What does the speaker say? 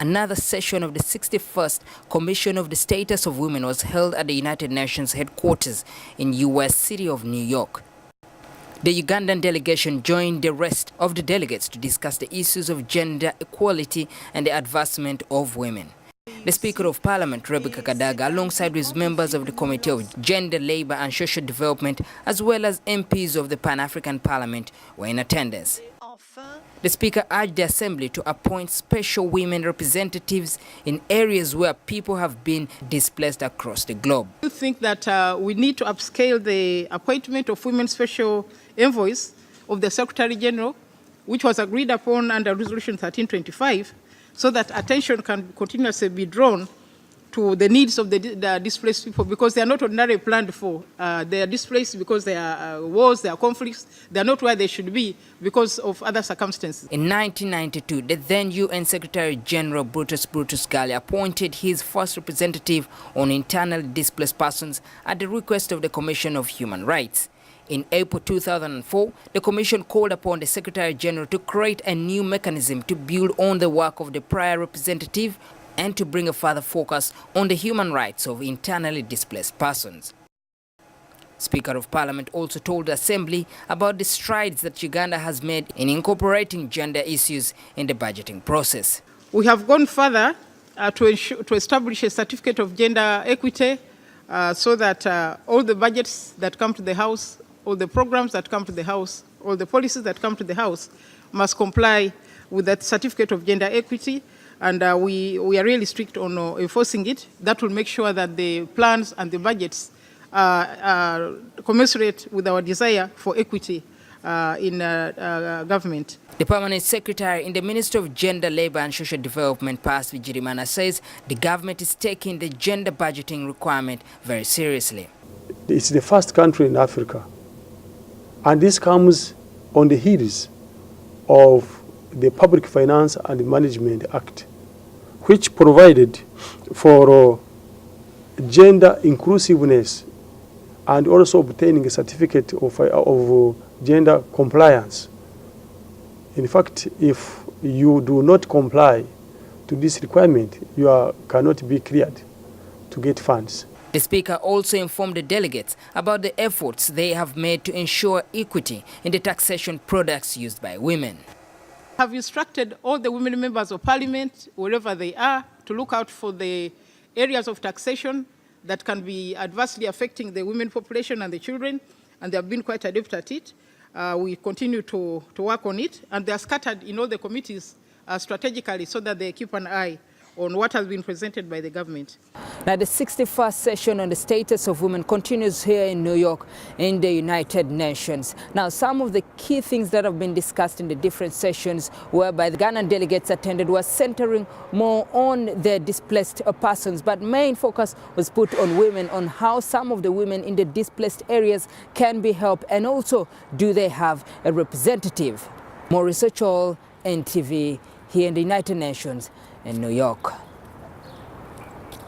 Another session of the 61st Commission of the Status of Women was held at the United Nations headquarters in U.S. city of New York. The Ugandan delegation joined the rest of the delegates to discuss the issues of gender equality and the advancement of women. The Speaker of Parliament, Rebecca Kadaga, alongside with members of the Committee of Gender, Labour and Social Development, as well as MPs of the Pan-African Parliament, were in attendance. The Speaker urged the Assembly to appoint special women representatives in areas where people have been displaced across the globe. I think that we need to upscale the appointment of women special envoys of the Secretary General, which was agreed upon under Resolution 1325, so that attention can continuously be drawn to the needs of the displaced people, because they are not ordinarily planned for. They are displaced because there are wars, there are conflicts. They are not where they should be because of other circumstances. In 1992, the then UN Secretary General Brutus Ghali appointed his first representative on internally displaced persons at the request of the Commission of Human Rights. In April 2004, the Commission called upon the Secretary General to create a new mechanism to build on the work of the prior representative and to bring a further focus on the human rights of internally displaced persons. Speaker of Parliament also told the Assembly about the strides that Uganda has made in incorporating gender issues in the budgeting process. We have gone further to establish a certificate of gender equity so that all the budgets that come to the House, all the programs that come to the House, all the policies that come to the House must comply with that certificate of gender equity. And we are really strict on enforcing it. That will make sure that the plans and the budgets are commensurate with our desire for equity in government. The Permanent Secretary in the Ministry of Gender, Labour and Social Development, Pas Vijirimana, says the government is taking the gender budgeting requirement very seriously. It's the first country in Africa, and this comes on the heels of the Public Finance and Management Act, which provided for gender inclusiveness and also obtaining a certificate of gender compliance. In fact, if you do not comply to this requirement, you cannot be cleared to get funds. The Speaker also informed the delegates about the efforts they have made to ensure equity in the taxation products used by women. Have instructed all the women members of Parliament, wherever they are, to look out for the areas of taxation that can be adversely affecting the women population and the children, and they have been quite adept at it. We continue to work on it, and they are scattered in all the committees strategically so that they keep an eye on what has been presented by the government. Now, the 61st session on the status of women continues here in New York in the United Nations. Now, some of the key things that have been discussed in the different sessions whereby the Ghanaian delegates attended was centering more on the displaced persons, but main focus was put on women, on how some of the women in the displaced areas can be helped, and also do they have a representative. Maurice Ochol, NTV, here in the United Nations in New York.